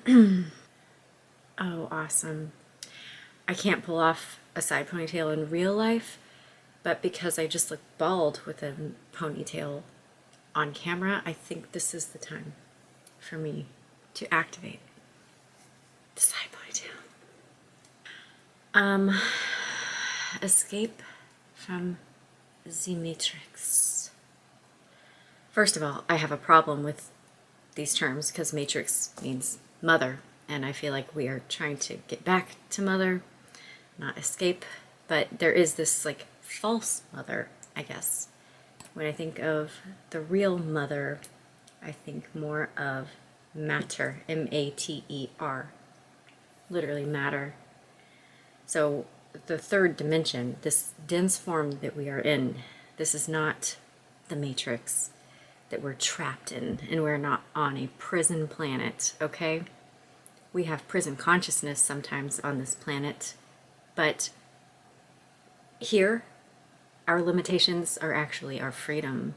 Oh, awesome. I can't pull off a side ponytail in real life, but because I just look bald with a ponytail on camera, I think this is the time for me to activate the side ponytail. Escape from the Matrix. First of all, I have a problem with these terms because Matrix means mother, and I feel like we are trying to get back to mother, not escape. But there is this like false mother, I guess. When I think of the real mother, I think more of matter, M-A-T-E-R, literally matter. So the third dimension, this dense form that we are in, this is not the Matrix that we're trapped in, and we're not on a prison planet, okay? We have prison consciousness sometimes on this planet, but here, our limitations are actually our freedom,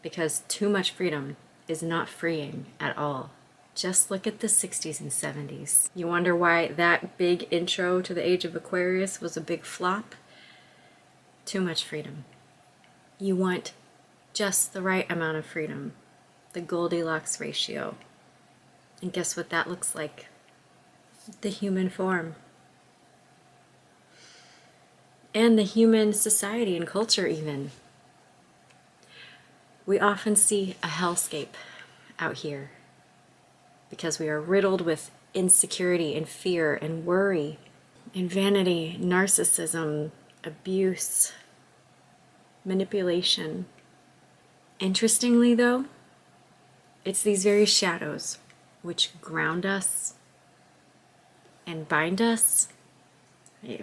because too much freedom is not freeing at all. Just look at the 60s and 70s. You wonder why that big intro to the Age of Aquarius was a big flop? Too much freedom. You want just the right amount of freedom, the Goldilocks ratio. And guess what that looks like? The human form. And the human society and culture even. We often see a hellscape out here because we are riddled with insecurity and fear and worry and vanity, narcissism, abuse, manipulation. Interestingly though, it's these very shadows which ground us and bind us.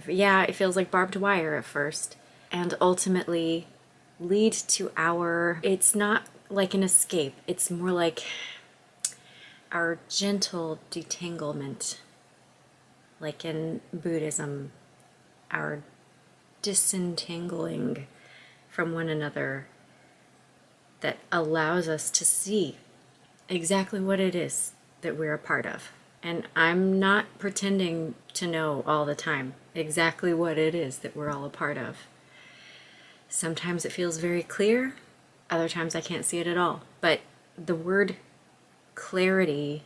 Yeah, it feels like barbed wire at first, and ultimately lead to it's not like an escape, it's more like our gentle detanglement, like in Buddhism, our disentangling from one another that allows us to see exactly what it is that we're a part of. And I'm not pretending to know all the time exactly what it is that we're all a part of. Sometimes it feels very clear, other times I can't see it at all. But the word clarity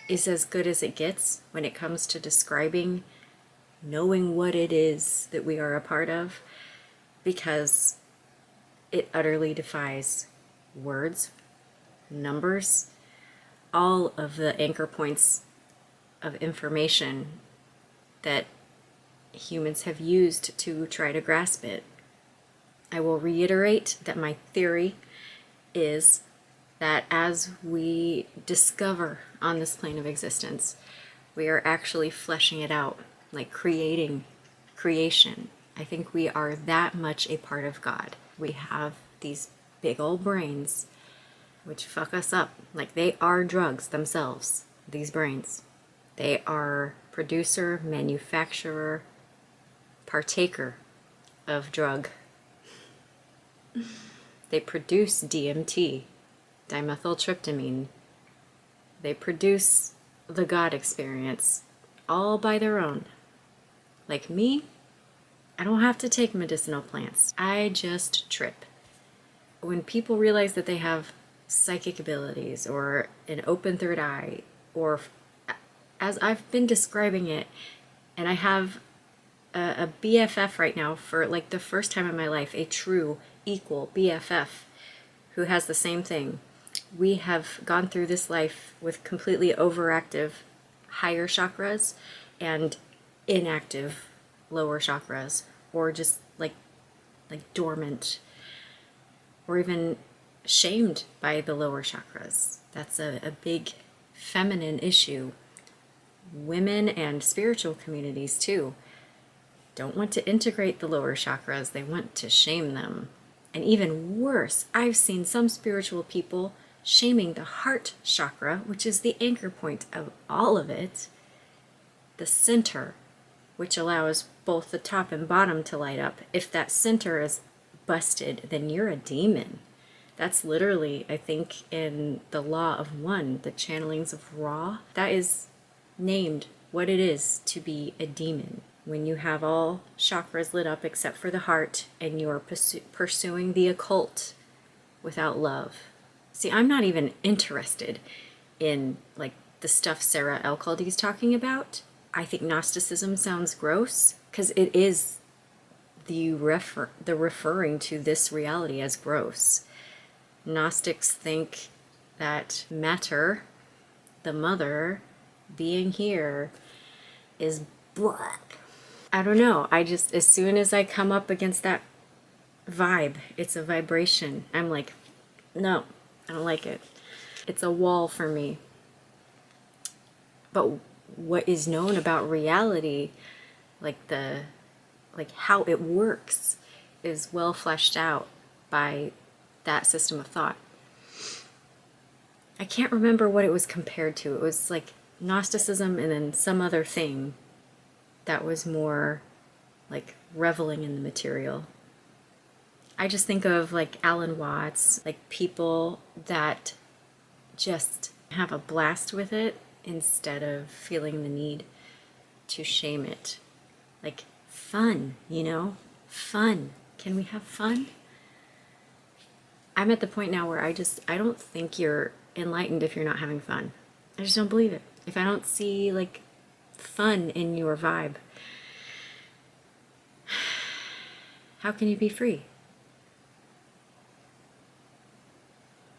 is as good as it gets when it comes to describing knowing what it is that we are a part of, because it utterly defies words, numbers, all of the anchor points of information that humans have used to try to grasp it. I will reiterate that my theory is that as we discover on this plane of existence, we are actually fleshing it out, like creating creation. I think we are that much a part of God. We have these big old brains which fuck us up. Like, they are drugs themselves, these brains. They are producer, manufacturer, partaker of drug. They produce DMT, dimethyltryptamine. They produce the God experience, all by their own. Like me, I don't have to take medicinal plants. I just trip. When people realize that they have psychic abilities or an open third eye, or as I've been describing it, and I have a BFF right now for like the first time in my life, a true equal BFF who has the same thing. We have gone through this life with completely overactive higher chakras and inactive lower chakras, or just like dormant, or even shamed by the lower chakras. That's a big feminine issue. Women and spiritual communities too don't want to integrate the lower chakras, they want to shame them. And even worse, I've seen some spiritual people shaming the heart chakra, which is the anchor point of all of it, the center, which allows both the top and bottom to light up. If that center is busted, then you're a demon. That's literally, I think, in the Law of One, the channelings of Ra, that is named what it is to be a demon. When you have all chakras lit up except for the heart and you're pursuing the occult without love. See, I'm not even interested in like the stuff Sarah Elkaldi's talking about. I think Gnosticism sounds gross because it is the referring to this reality as gross. Gnostics think that matter, the mother, being here, is black. I don't know. I just, as soon as I come up against that vibe, it's a vibration. I'm like, no, I don't like it. It's a wall for me. But what is known about reality, like how it works, is well fleshed out by that system of thought. I can't remember what it was compared to. It was like Gnosticism and then some other thing that was more like reveling in the material. I just think of like Alan Watts, like people that just have a blast with it instead of feeling the need to shame it. Like fun, fun. Can we have fun? I'm at the point now where I don't think you're enlightened if you're not having fun. I just don't believe it. If I don't see like fun in your vibe, how can you be free?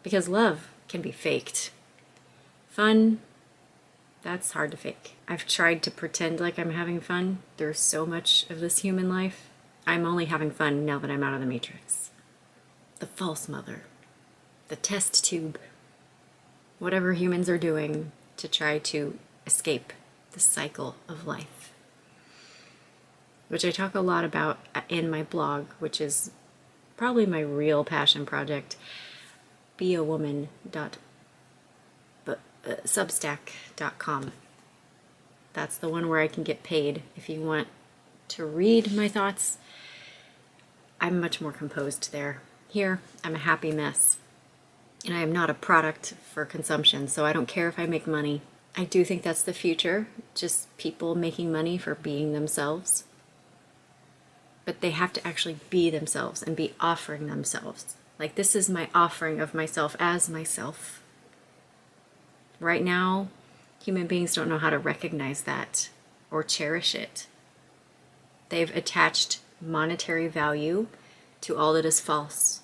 Because love can be faked. Fun, that's hard to fake. I've tried to pretend like I'm having fun. There's so much of this human life. I'm only having fun now that I'm out of the matrix. The false mother, the test tube, whatever humans are doing to try to escape the cycle of life, which I talk a lot about in my blog, which is probably my real passion project, beawoman.substack.com. That's the one where I can get paid. If you want to read my thoughts, I'm much more composed there. Here, I'm a happy mess. And I am not a product for consumption, so I don't care if I make money. I do think that's the future, just people making money for being themselves. But they have to actually be themselves and be offering themselves. Like, this is my offering of myself as myself. Right now, human beings don't know how to recognize that or cherish it. They've attached monetary value to all that is false.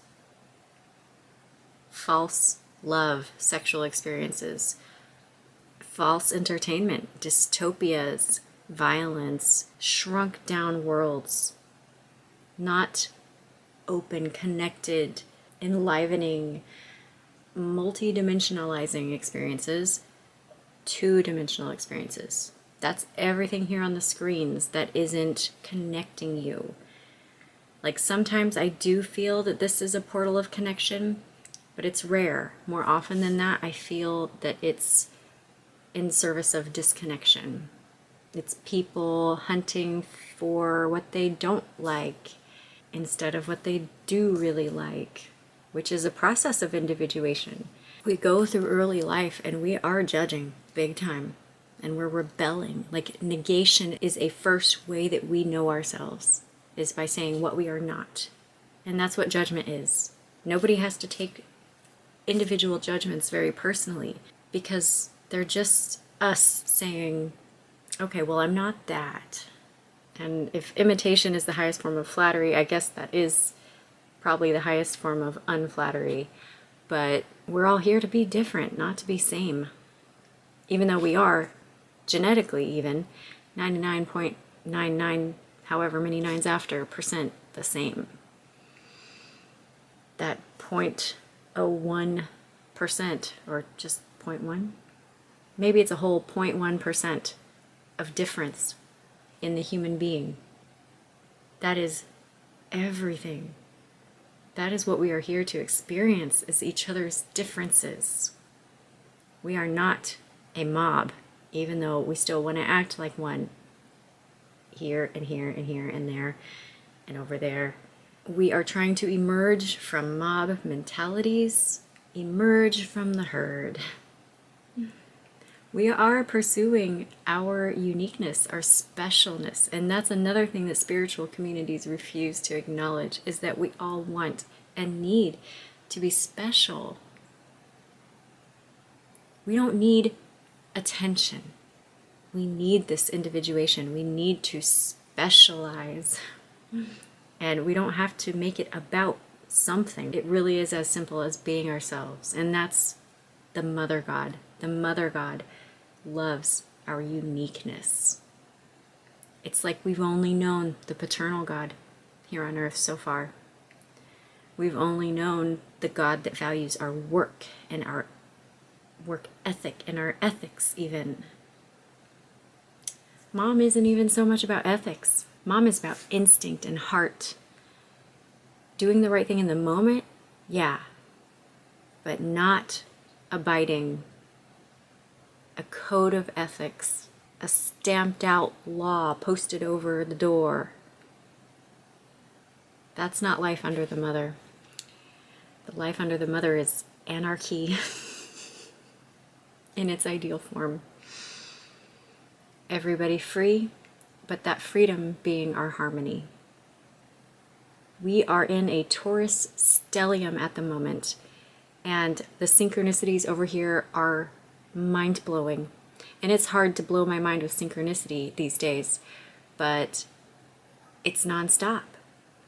False love, sexual experiences, false entertainment, dystopias, violence, shrunk down worlds, not open, connected, enlivening, multi-dimensionalizing experiences, two-dimensional experiences. That's everything here on the screens that isn't connecting you. Like, sometimes I do feel that this is a portal of connection, but it's rare. More often than that, I feel that it's in service of disconnection. It's people hunting for what they don't like instead of what they do really like, which is a process of individuation. We go through early life and we are judging big time, and we're rebelling. Like, negation is a first way that we know ourselves, is by saying what we are not. And that's what judgment is. Nobody has to take individual judgments very personally, because they're just us saying, okay, well, I'm not that. And if imitation is the highest form of flattery, I guess that is probably the highest form of unflattery. But we're all here to be different, not to be same. Even though we are, genetically even, 99.99, however many nines after, percent the same. That 0.01%, or just 0.1, maybe it's a whole 0.1% of difference in the human being. That is everything. That is what we are here to experience, is each other's differences. We are not a mob, even though we still want to act like one, here and here and here and there and over there. We are trying to emerge from mob mentalities, emerge from the herd. We are pursuing our uniqueness, our specialness, and that's another thing that spiritual communities refuse to acknowledge, is that we all want and need to be special. We don't need attention. We need this individuation. We need to specialize. And we don't have to make it about something. It really is as simple as being ourselves. And that's the Mother God. The Mother God loves our uniqueness. It's like we've only known the paternal God here on earth so far. We've only known the God that values our work and our work ethic and our ethics even. Mom isn't even so much about ethics. Mom is about instinct and heart. Doing the right thing in the moment, yeah, but not abiding a code of ethics, a stamped out law posted over the door. That's not life under the Mother. The life under the Mother is anarchy in its ideal form. Everybody free, but that freedom being our harmony. We are in a Taurus stellium at the moment, and the synchronicities over here are mind-blowing. And it's hard to blow my mind with synchronicity these days, but it's nonstop.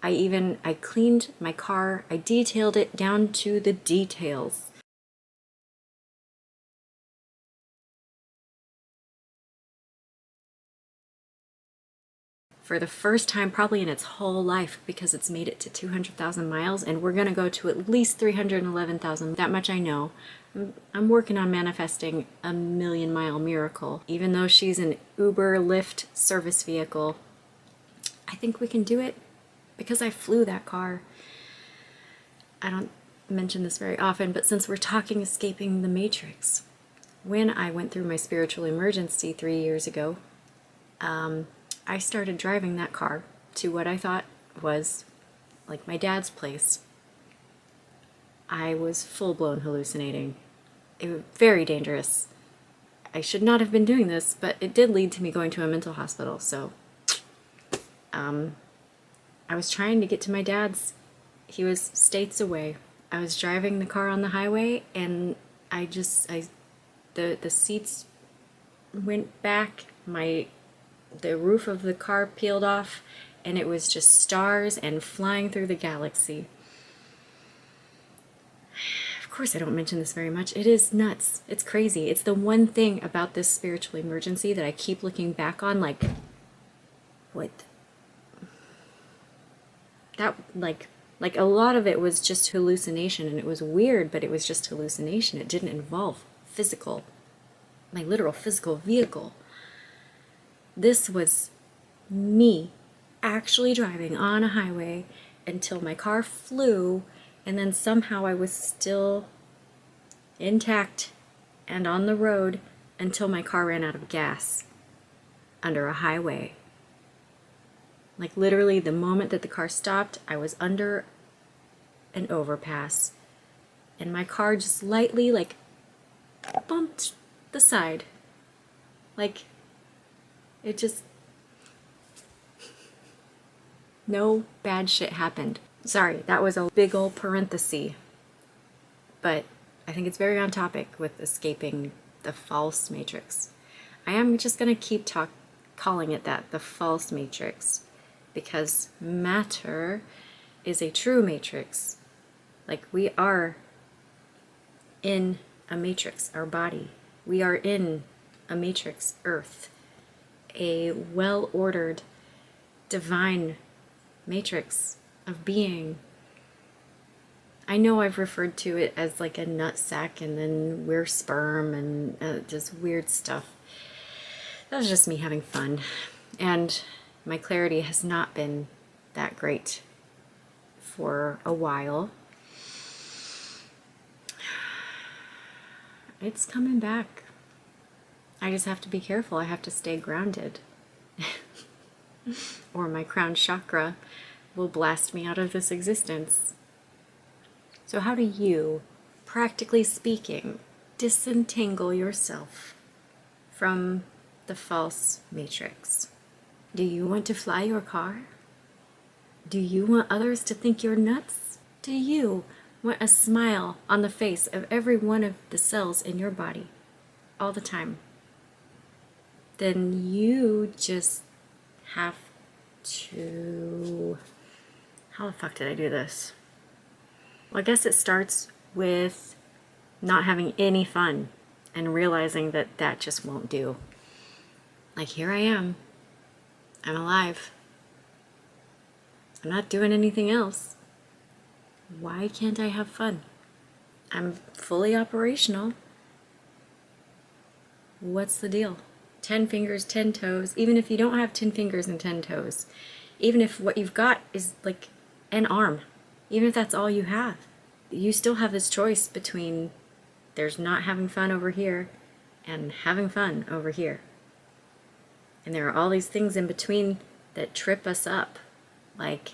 I cleaned my car, I detailed it down to the details. For the first time probably in its whole life, because it's made it to 200,000 miles, and we're gonna go to at least 311,000. That much I know. I'm working on manifesting a 1,000,000-mile miracle. Even though she's an Uber Lyft service vehicle, I think we can do it because I flew that car. I don't mention this very often, but since we're talking escaping the matrix, when I went through my spiritual emergency 3 years ago, I started driving that car to what I thought was like my dad's place. I was full-blown hallucinating. It was very dangerous. I should not have been doing this, but it did lead to me going to a mental hospital. So I was trying to get to my dad's. He was states away. I was driving the car on the highway, and the seats went back. The roof of the car peeled off, and it was just stars and flying through the galaxy. Of course, I don't mention this very much. It is nuts. It's crazy. It's the one thing about this spiritual emergency that I keep looking back on like, what? That, like a lot of it was just hallucination, and it was weird, but it was just hallucination. It didn't involve my literal physical vehicle. This was me actually driving on a highway until my car flew, and then somehow I was still intact and on the road until my car ran out of gas under a highway. Like literally the moment that the car stopped, I was under an overpass, and my car just lightly bumped the side. It just, no bad shit happened. Sorry, that was a big old parenthesis. But I think it's very on topic with escaping the false matrix. I am just going to keep calling it that, the false matrix, because matter is a true matrix. Like, we are in a matrix, our body. We are in a matrix, Earth. A well-ordered, divine matrix of being. I know I've referred to it as like a nut sack, and then we're sperm, and just weird stuff. That was just me having fun. And my clarity has not been that great for a while. It's coming back. I just have to be careful. I have to stay grounded. Or my crown chakra will blast me out of this existence. So how do you, practically speaking, disentangle yourself from the false matrix? Do you want to fly your car? Do you want others to think you're nuts? Do you want a smile on the face of every one of the cells in your body all the time? Then you just have to... How the fuck did I do this? Well, I guess it starts with not having any fun and realizing that that just won't do. Like, here I am. I'm alive. I'm not doing anything else. Why can't I have fun? I'm fully operational. What's the deal? 10 fingers, 10 toes. Even if you don't have 10 fingers and 10 toes, even if what you've got is like an arm, even if that's all you have, you still have this choice between there's not having fun over here and having fun over here. And there are all these things in between that trip us up, like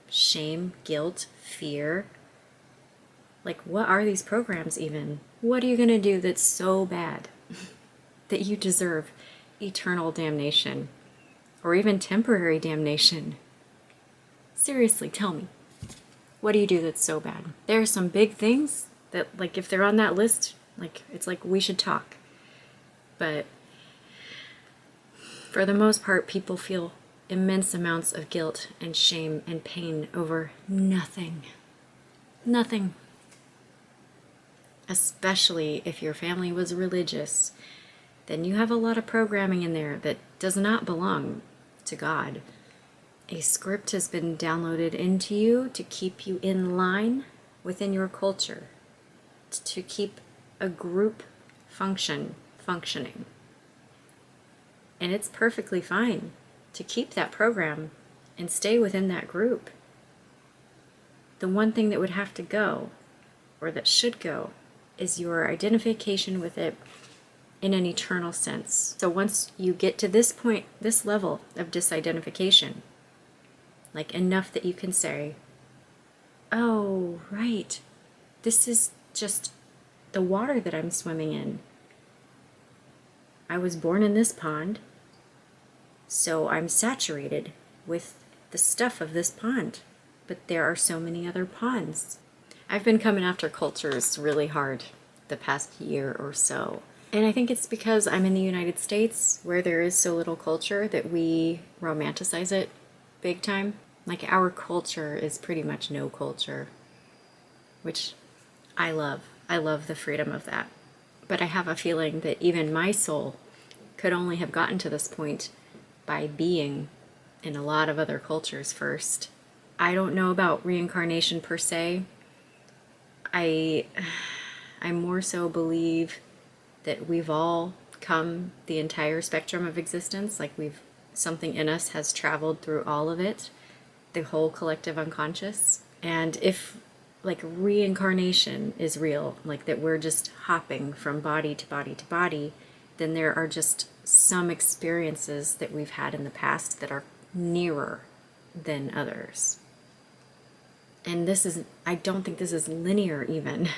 shame, guilt, fear. Like, what are these programs even? What are you gonna do that's so bad that you deserve eternal damnation or even temporary damnation? Seriously, tell me. What do you do that's so bad? There are some big things that, like, if they're on that list, like, it's like we should talk. But for the most part, people feel immense amounts of guilt and shame and pain over nothing. Nothing. Especially if your family was religious, then you have a lot of programming in there that does not belong to God. A script has been downloaded into you to keep you in line within your culture, to keep a group functioning. And it's perfectly fine to keep that program and stay within that group. The one thing that would have to go, or that should go, is your identification with it in an eternal sense. So once you get to this point, this level of disidentification, like enough that you can say, oh, right, this is just the water that I'm swimming in. I was born in this pond, so I'm saturated with the stuff of this pond. But there are so many other ponds. I've been coming after cultures really hard the past year or so. And I think it's because I'm in the United States, where there is so little culture, that we romanticize it big time. Like, our culture is pretty much no culture, which I love. I love the freedom of that. But I have a feeling that even my soul could only have gotten to this point by being in a lot of other cultures first. I don't know about reincarnation per se. I more so believe that we've all come the entire spectrum of existence. Like, something in us has traveled through all of it, the whole collective unconscious. And if, like, reincarnation is real, like that we're just hopping from body to body to body, then there are just some experiences that we've had in the past that are nearer than others. And I don't think this is linear even.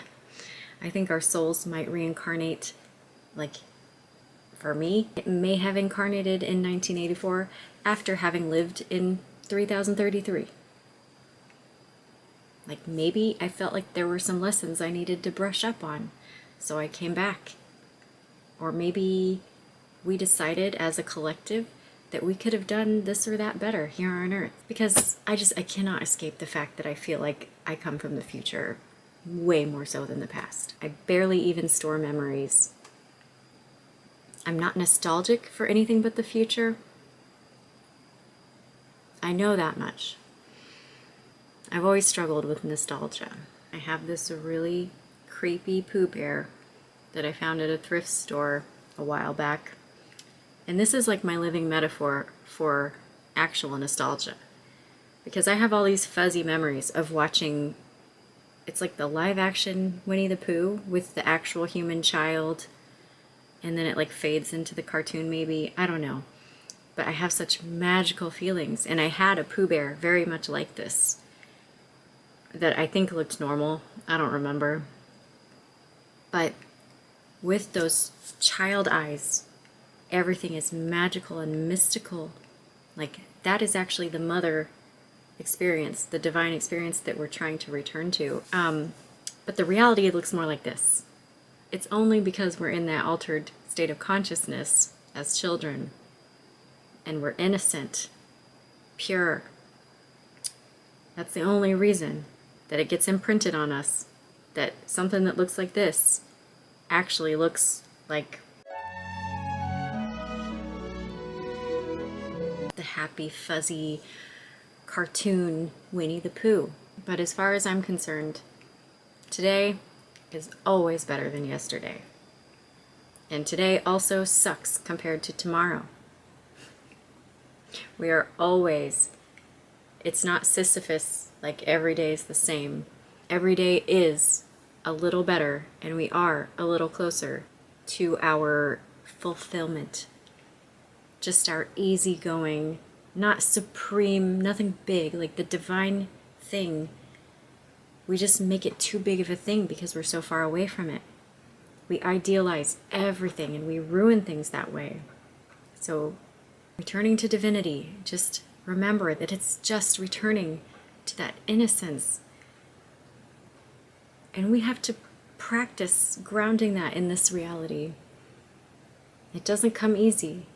I think our souls might reincarnate, like, for me, it may have incarnated in 1984 after having lived in 3033. Like, maybe I felt like there were some lessons I needed to brush up on, so I came back. Or maybe we decided as a collective that we could have done this or that better here on Earth. Because I cannot escape the fact that I feel like I come from the future way more so than the past. I barely even store memories. I'm not nostalgic for anything but the future. I know that much. I've always struggled with nostalgia. I have this really creepy Pooh Bear that I found at a thrift store a while back. And this is like my living metaphor for actual nostalgia. Because I have all these fuzzy memories of watching, it's like the live action Winnie the Pooh with the actual human child, and then it like fades into the cartoon maybe. I don't know. but I have such magical feelings. And I had a Pooh Bear very much like this that I think looked normal. I don't remember. But with those child eyes, everything is magical and mystical. Like, that is actually the mother experience, the divine experience that we're trying to return to. But the reality looks more like this. It's only because we're in that altered state of consciousness as children, and we're innocent, pure. That's the only reason that it gets imprinted on us that something that looks like this actually looks like the happy, fuzzy cartoon Winnie the Pooh. But as far as I'm concerned, today is always better than yesterday. And today also sucks compared to tomorrow. We are always, it's not Sisyphus, like every day is the same. Every day is a little better, and we are a little closer to our fulfillment. Just our easygoing, not supreme, nothing big, like the divine thing. We just make it too big of a thing because we're so far away from it. We idealize everything and we ruin things that way. So returning to divinity, just remember that it's just returning to that innocence. And we have to practice grounding that in this reality. It doesn't come easy,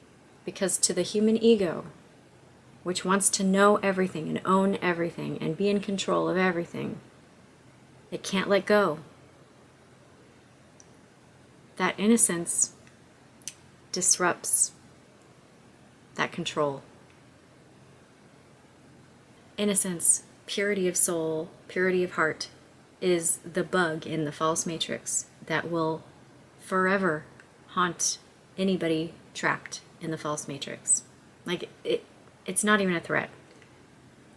because to the human ego, which wants to know everything and own everything and be in control of everything, it can't let go. That innocence disrupts that control. Innocence, purity of soul, purity of heart, is the bug in the false matrix that will forever haunt anybody trapped in the false matrix. Like, it's not even a threat.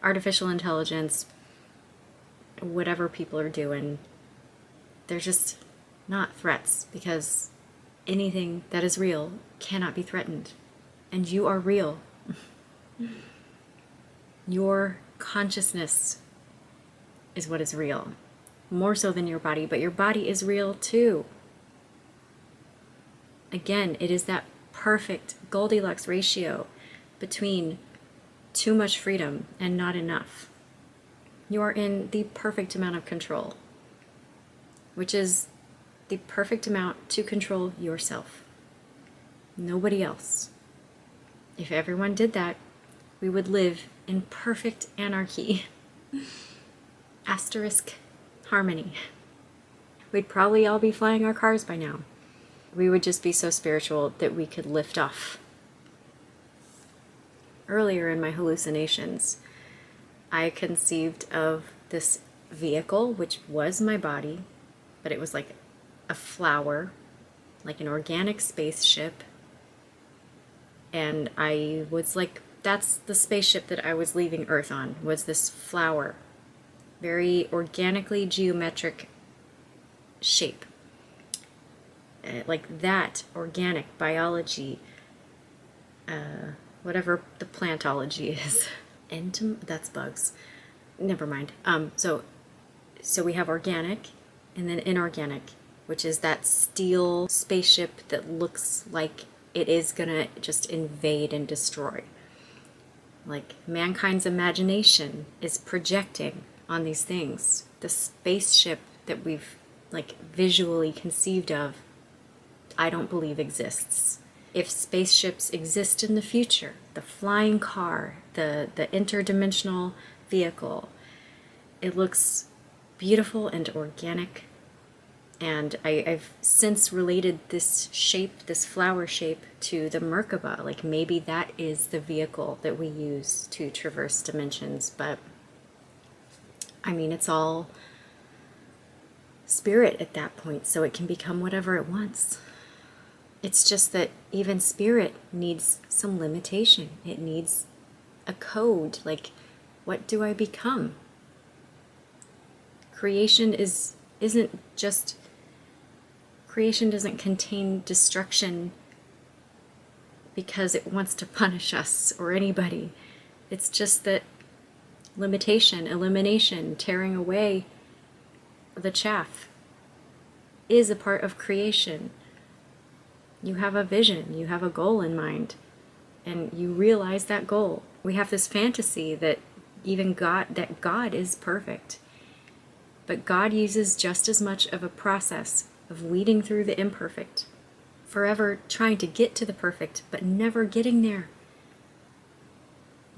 Artificial intelligence, whatever people are doing, they're just not threats, because anything that is real cannot be threatened. And you are real. Your consciousness is what is real. More so than your body, but your body is real too. Again, it is that perfect Goldilocks ratio between too much freedom and not enough. You are in the perfect amount of control, which is the perfect amount to control yourself. Nobody else. If everyone did that, we would live in perfect anarchy. Asterisk harmony. We'd probably all be flying our cars by now. We would just be so spiritual that we could lift off. Earlier in my hallucinations, I conceived of this vehicle, which was my body, but it was like a flower, like an organic spaceship. And I was like, that's the spaceship that I was leaving Earth on, was this flower. Very organically geometric shape. Like that, organic biology, whatever the plantology is. That's bugs. Never mind. So we have organic and then inorganic, which is that steel spaceship that looks like it is gonna just invade and destroy. Like, mankind's imagination is projecting on these things. The spaceship that we've like visually conceived of, I don't believe exists. If spaceships exist in the future, the flying car, the interdimensional vehicle, it looks beautiful and organic. And I've since related this shape, this flower shape, to the Merkaba. Like, maybe that is the vehicle that we use to traverse dimensions. But I mean, it's all spirit at that point, so it can become whatever it wants. It's just that even spirit needs some limitation. It needs a code. Like, what do I become? Creation doesn't contain destruction because it wants to punish us or anybody. It's just that limitation, elimination, tearing away the chaff is a part of creation. You have a vision, you have a goal in mind, and you realize that goal. We have this fantasy that God is perfect. But God uses just as much of a process of weeding through the imperfect, forever trying to get to the perfect, but never getting there.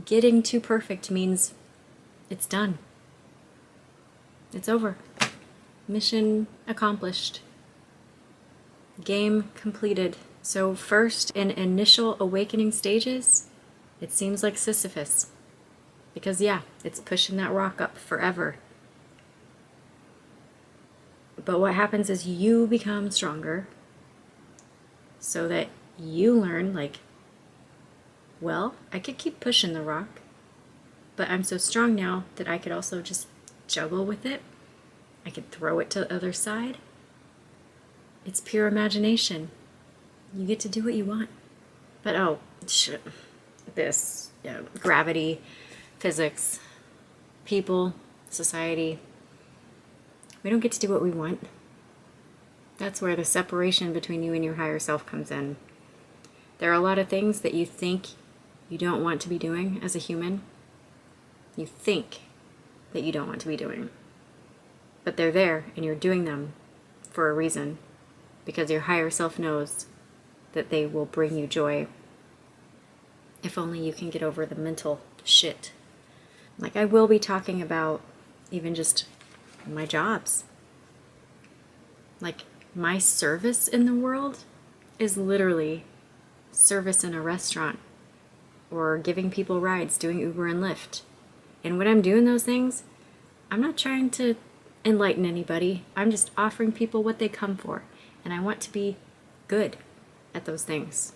Getting to perfect means it's done. It's over. Mission accomplished. Game completed. So first, in initial awakening stages, it seems like Sisyphus. Because yeah, it's pushing that rock up forever. But what happens is you become stronger so that you learn, like, well, I could keep pushing the rock, but I'm so strong now that I could also just juggle with it. I could throw it to the other side. It's pure imagination. You get to do what you want. But oh, shit. Gravity, physics, people, society. We don't get to do what we want. That's where the separation between you and your higher self comes in. There are a lot of things that you think you don't want to be doing as a human. You think that you don't want to be doing. But they're there, and you're doing them for a reason. Because your higher self knows that they will bring you joy. If only you can get over the mental shit. Like, I will be talking about even just my jobs. Like, my service in the world is literally service in a restaurant or giving people rides, doing Uber and Lyft. And when I'm doing those things, I'm not trying to enlighten anybody. I'm just offering people what they come for. And I want to be good at those things.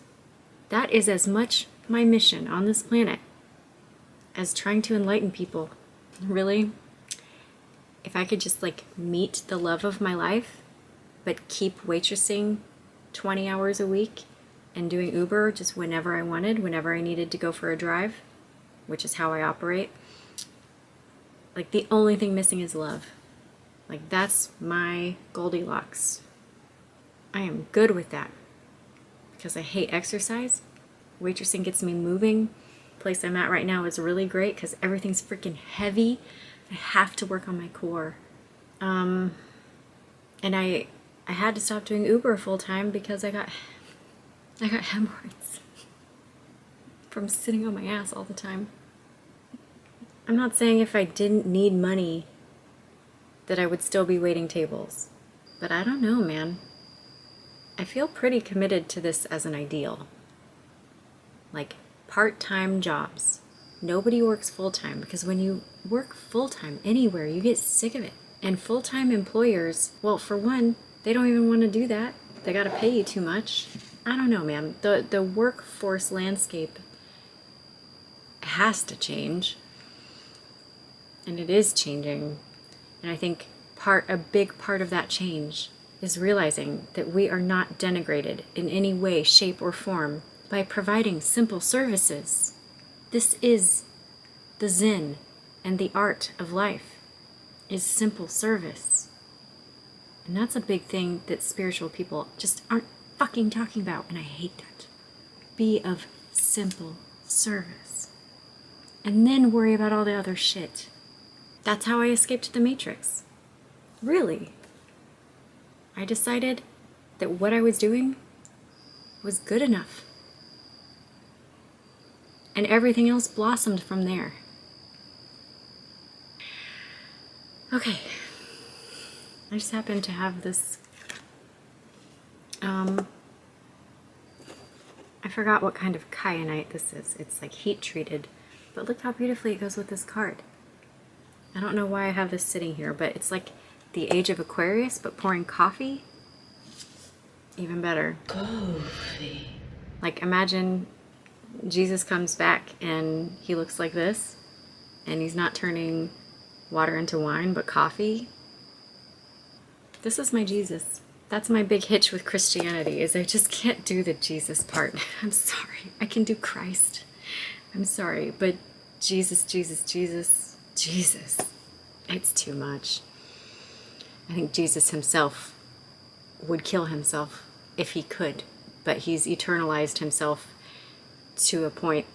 That is as much my mission on this planet as trying to enlighten people. Really? If I could just meet the love of my life, but keep waitressing 20 hours a week and doing Uber just whenever I wanted, whenever I needed to go for a drive, which is how I operate. The only thing missing is love. That's my Goldilocks. I am good with that because I hate exercise. Waitressing gets me moving. The place I'm at right now is really great because everything's freaking heavy. I have to work on my core. And I had to stop doing Uber full time because I got hemorrhoids from sitting on my ass all the time. I'm not saying if I didn't need money that I would still be waiting tables. But I don't know, man. I feel pretty committed to this as an ideal. Part-time jobs. Nobody works full-time because when you work full-time anywhere, you get sick of it. And full-time employers, well, for one, they don't even want to do that. They got to pay you too much. I don't know, man. The workforce landscape has to change. And it is changing. And I think a big part of that change is realizing that we are not denigrated in any way, shape, or form by providing simple services. This is the Zen and the art of life, is simple service. And that's a big thing that spiritual people just aren't fucking talking about, and I hate that. Be of simple service. And then worry about all the other shit. That's how I escaped the Matrix. Really. I decided that what I was doing was good enough. And everything else blossomed from there. Okay. I just happen to have this, I forgot what kind of kyanite this is. It's heat treated, but look how beautifully it goes with this card. I don't know why I have this sitting here, but it's the age of Aquarius, but pouring coffee. Even better. Coffee. Imagine Jesus comes back and he looks like this, and he's not turning water into wine, but coffee. This is my Jesus. That's my big hitch with Christianity, is I just can't do the Jesus part. I'm sorry. I can do Christ. I'm sorry, but Jesus, Jesus, Jesus, Jesus. It's too much. I think Jesus himself would kill himself if he could, but he's eternalized himself to a point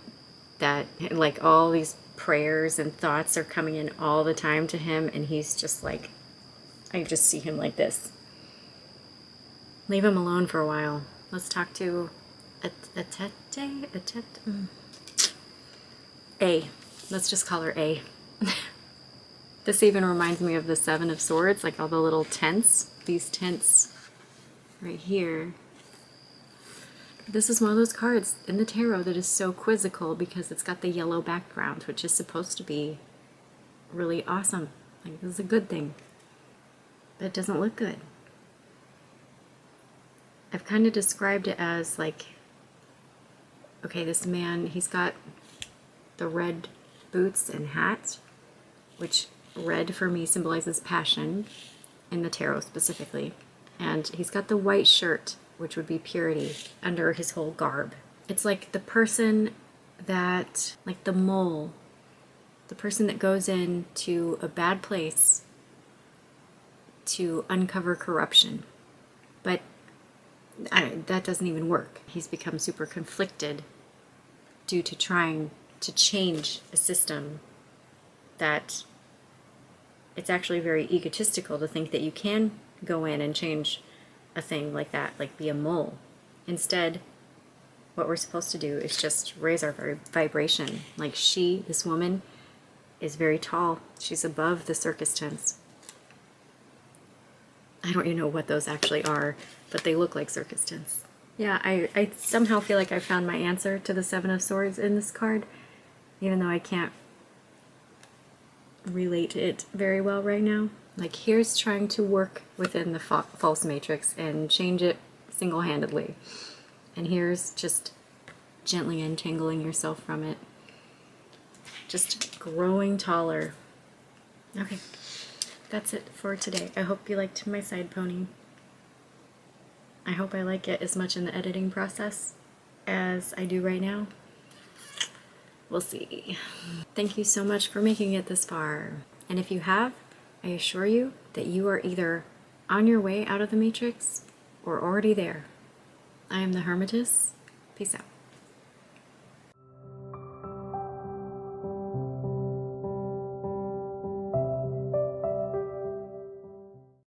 that, like, all these prayers and thoughts are coming in all the time to him, and he's just like, I just see him like this. Leave him alone for a while. Let's talk to A. Let's just call her A. This even reminds me of the Seven of Swords, like all the little tents. These tents right here. This is one of those cards in the tarot that is so quizzical because it's got the yellow background, which is supposed to be really awesome. Like, this is a good thing. But it doesn't look good. I've kind of described it as like, okay, this man, he's got the red boots and hat, which red for me symbolizes passion in the tarot specifically. And he's got the white shirt, which would be purity, under his whole garb. It's like the person that, like the mole, the person that goes into a bad place to uncover corruption. But that doesn't even work. He's become super conflicted due to trying to change a system that it's actually very egotistical to think that you can go in and change a thing like that, like be a mole. Instead, what we're supposed to do is just raise our vibration. Like this woman, is very tall. She's above the circus tents. I don't even know what those actually are, but they look like circus tents. Yeah, I somehow feel like I found my answer to the Seven of Swords in this card, even though I can't relate it very well right now. Like, here's trying to work within the false matrix and change it single-handedly. And here's just gently untangling yourself from it. Just growing taller. Okay, that's it for today. I hope you liked my side pony. I hope I like it as much in the editing process as I do right now. We'll see. Thank you so much for making it this far. And if you have, I assure you that you are either on your way out of the matrix or already there. I am the Hermitess. Peace out.